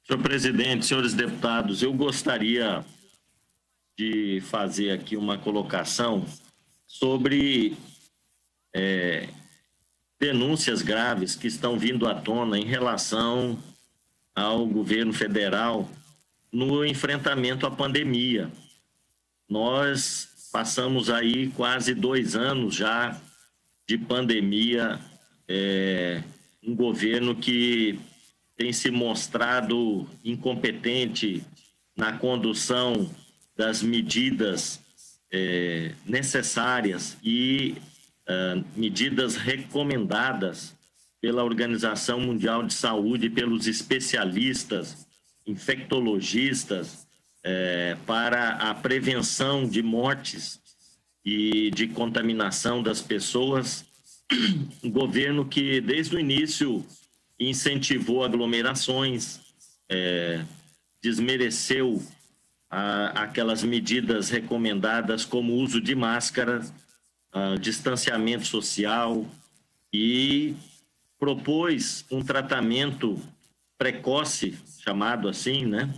Senhor presidente, senhores deputados, eu gostaria de fazer aqui uma colocação sobre denúncias graves que estão vindo à tona em relação ao governo federal no enfrentamento à pandemia. Nós passamos aí quase 2 anos já de pandemia, um governo que tem se mostrado incompetente na condução das medidas necessárias e medidas recomendadas pela Organização Mundial de Saúde e pelos especialistas, infectologistas, para a prevenção de mortes e de contaminação das pessoas. Um governo que, desde o início, incentivou aglomerações, desmereceu aquelas medidas recomendadas como o uso de máscara, distanciamento social e propôs um tratamento precoce, chamado assim, né?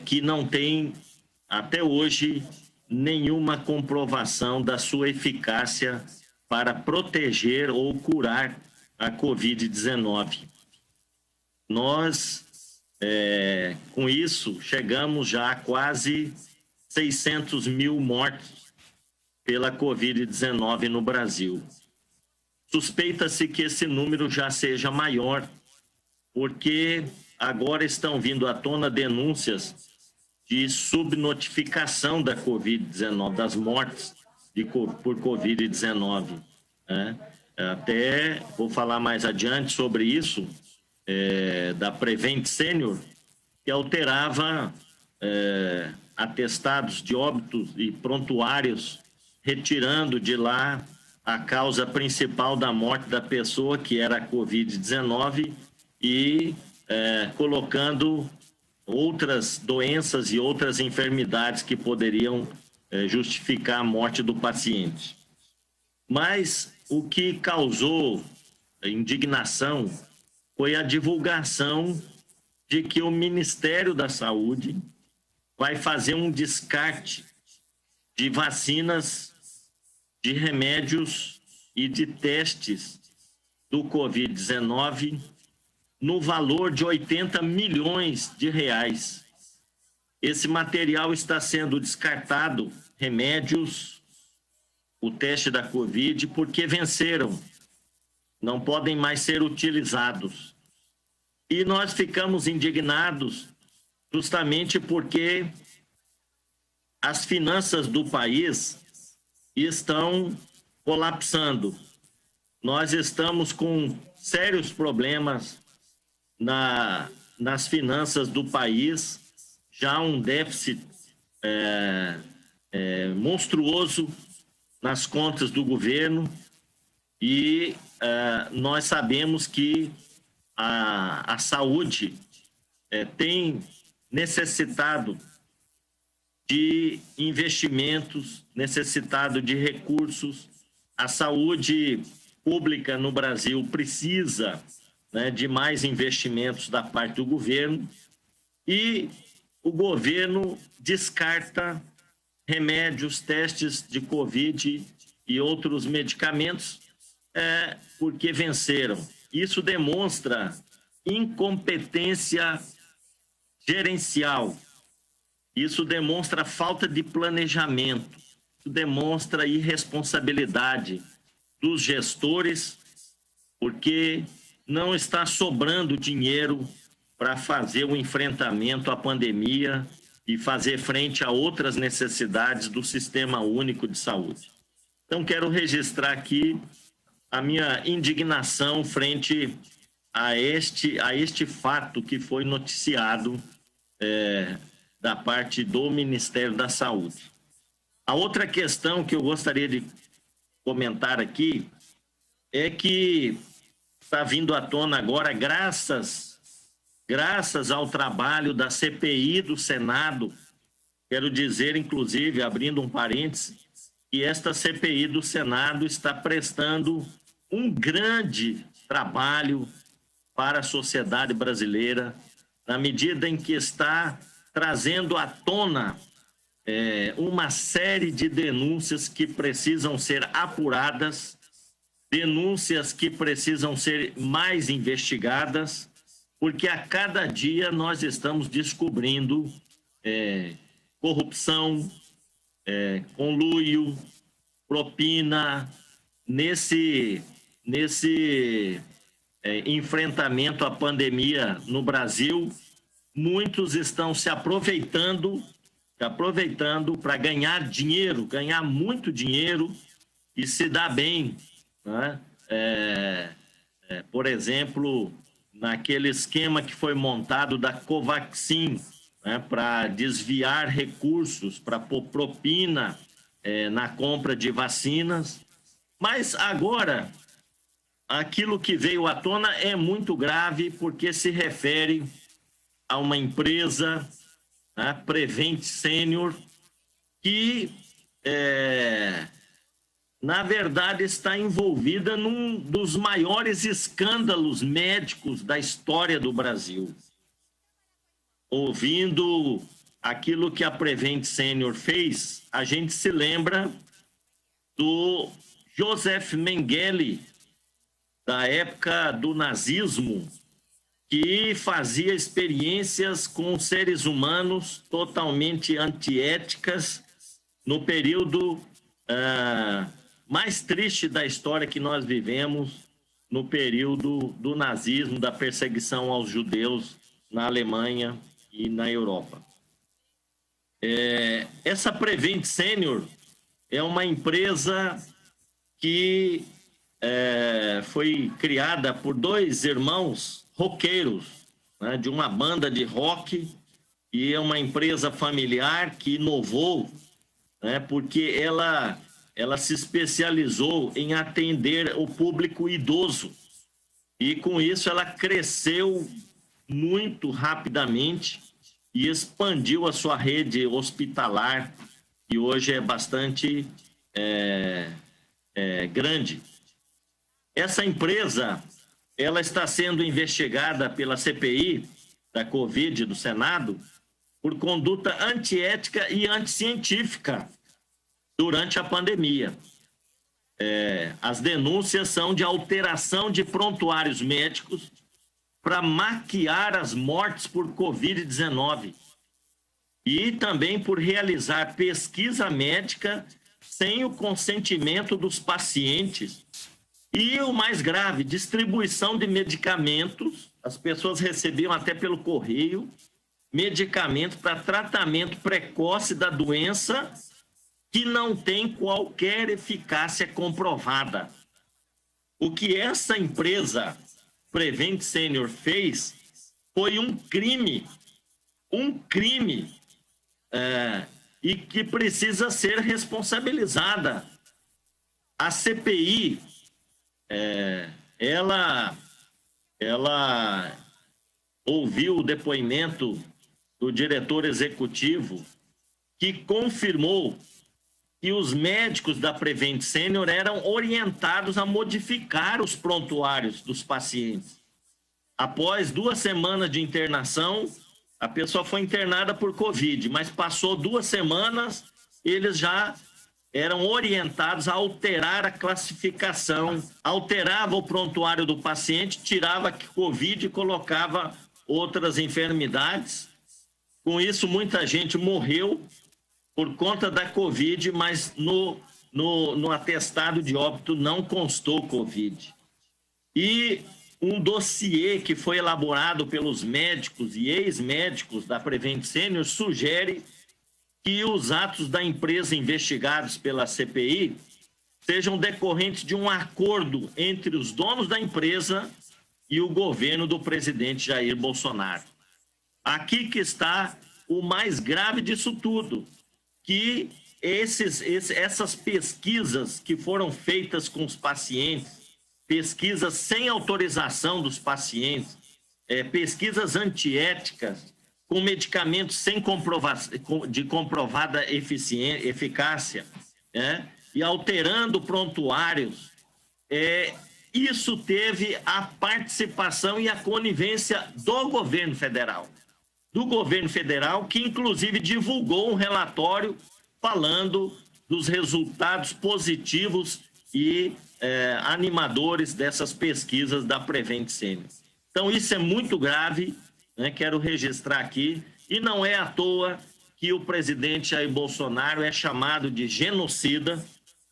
Que não tem, até hoje, nenhuma comprovação da sua eficácia para proteger ou curar a Covid-19. Nós, com isso, chegamos já a quase 600 mil mortos pela Covid-19 no Brasil. Suspeita-se que esse número já seja maior, porque agora estão vindo à tona denúncias de subnotificação da Covid-19, das mortes por Covid-19, né? Até vou falar mais adiante sobre isso, da Prevent Senior, que alterava atestados de óbitos e prontuários, retirando de lá a causa principal da morte da pessoa, que era a Covid-19, e colocando outras doenças e outras enfermidades que poderiam justificar a morte do paciente. Mas o que causou indignação foi a divulgação de que o Ministério da Saúde vai fazer um descarte de vacinas, de remédios e de testes do Covid-19 no valor de 80 milhões de reais. Esse material está sendo descartado, remédios, o teste da Covid, porque venceram, não podem mais ser utilizados. E nós ficamos indignados justamente porque as finanças do país estão colapsando. Nós estamos com sérios problemas nas finanças do país, já um déficit monstruoso nas contas do governo, e nós sabemos que a saúde tem necessitado de investimentos, necessitado de recursos. A saúde pública no Brasil precisa, né, de mais investimentos da parte do governo, e o governo descarta remédios, testes de Covid e outros medicamentos porque venceram. Isso demonstra incompetência gerencial, isso demonstra falta de planejamento, isso demonstra irresponsabilidade dos gestores, porque não está sobrando dinheiro para fazer o enfrentamento à pandemia e fazer frente a outras necessidades do Sistema Único de Saúde. Então, quero registrar aqui a minha indignação frente a este fato que foi noticiado da parte do Ministério da Saúde. A outra questão que eu gostaria de comentar aqui é que está vindo à tona agora, graças ao trabalho da CPI do Senado, quero dizer, inclusive, abrindo um parêntese, que esta CPI do Senado está prestando um grande trabalho para a sociedade brasileira, na medida em que está trazendo à tona uma série de denúncias que precisam ser apuradas, denúncias que precisam ser mais investigadas, porque a cada dia nós estamos descobrindo corrupção, conluio, propina, nesse enfrentamento à pandemia no Brasil. Muitos estão se aproveitando para ganhar dinheiro, ganhar muito dinheiro e se dar bem, né? Por exemplo, naquele esquema que foi montado da Covaxin, né, para desviar recursos, para pôr propina na compra de vacinas. Mas agora, aquilo que veio à tona é muito grave, porque se refere a uma empresa, a Prevent Senior, que, na verdade, está envolvida num dos maiores escândalos médicos da história do Brasil. Ouvindo aquilo que a Prevent Senior fez, a gente se lembra do Joseph Mengele, da época do nazismo, que fazia experiências com seres humanos totalmente antiéticas no período mais triste da história que nós vivemos, no período do nazismo, da perseguição aos judeus na Alemanha e na Europa. Essa Prevent Senior é uma empresa que foi criada por dois irmãos roqueiros, né, de uma banda de rock, e é uma empresa familiar que inovou, né, porque ela se especializou em atender o público idoso, e com isso ela cresceu muito rapidamente e expandiu a sua rede hospitalar, que hoje é bastante grande. Essa empresa, ela está sendo investigada pela CPI da Covid do Senado por conduta antiética e anticientífica durante a pandemia. As denúncias são de alteração de prontuários médicos para maquiar as mortes por Covid-19 e também por realizar pesquisa médica sem o consentimento dos pacientes. E o mais grave, distribuição de medicamentos. As pessoas recebiam até pelo correio medicamentos para tratamento precoce da doença que não tem qualquer eficácia comprovada. O que essa empresa Prevent Senior fez foi um crime, e que precisa ser responsabilizada. A CPI, ela ouviu o depoimento do diretor executivo, que confirmou que os médicos da Prevent Senior eram orientados a modificar os prontuários dos pacientes. Após 2 semanas de internação, a pessoa foi internada por Covid, mas passou 2 semanas, eles já eram orientados a alterar a classificação, alterava o prontuário do paciente, tirava Covid e colocava outras enfermidades. Com isso, muita gente morreu por conta da Covid, mas no atestado de óbito não constou Covid. E um dossiê que foi elaborado pelos médicos e ex-médicos da Prevent Senior sugere que os atos da empresa investigados pela CPI sejam decorrentes de um acordo entre os donos da empresa e o governo do presidente Jair Bolsonaro. Aqui que está o mais grave disso tudo, que essas pesquisas que foram feitas com os pacientes, pesquisas sem autorização dos pacientes, pesquisas antiéticas, com medicamentos sem de comprovada eficácia, e alterando prontuários, isso teve a participação e a conivência do governo federal. Que inclusive divulgou um relatório falando dos resultados positivos e animadores dessas pesquisas da Prevent Senior. Então, isso é muito grave, né? Quero registrar aqui, e não é à toa que o presidente Jair Bolsonaro é chamado de genocida,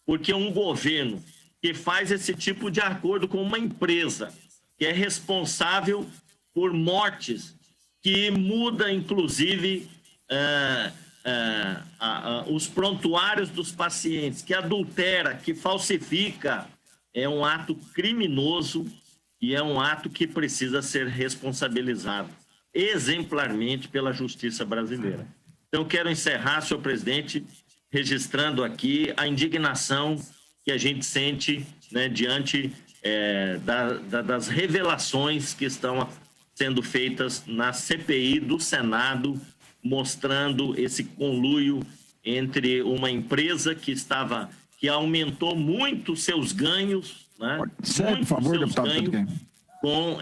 porque um governo que faz esse tipo de acordo com uma empresa que é responsável por mortes, que muda, inclusive, os prontuários dos pacientes, que adultera, que falsifica, é um ato criminoso e é um ato que precisa ser responsabilizado exemplarmente pela justiça brasileira. Então, quero encerrar, senhor presidente, registrando aqui a indignação que a gente sente, né, diante das revelações que estão sendo feitas na CPI do Senado, mostrando esse conluio entre uma empresa que aumentou muito seus ganhos, né? Por favor, deputado, com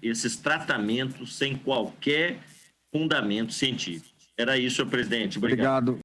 esses tratamentos sem qualquer fundamento científico. Era isso, senhor presidente. Obrigado.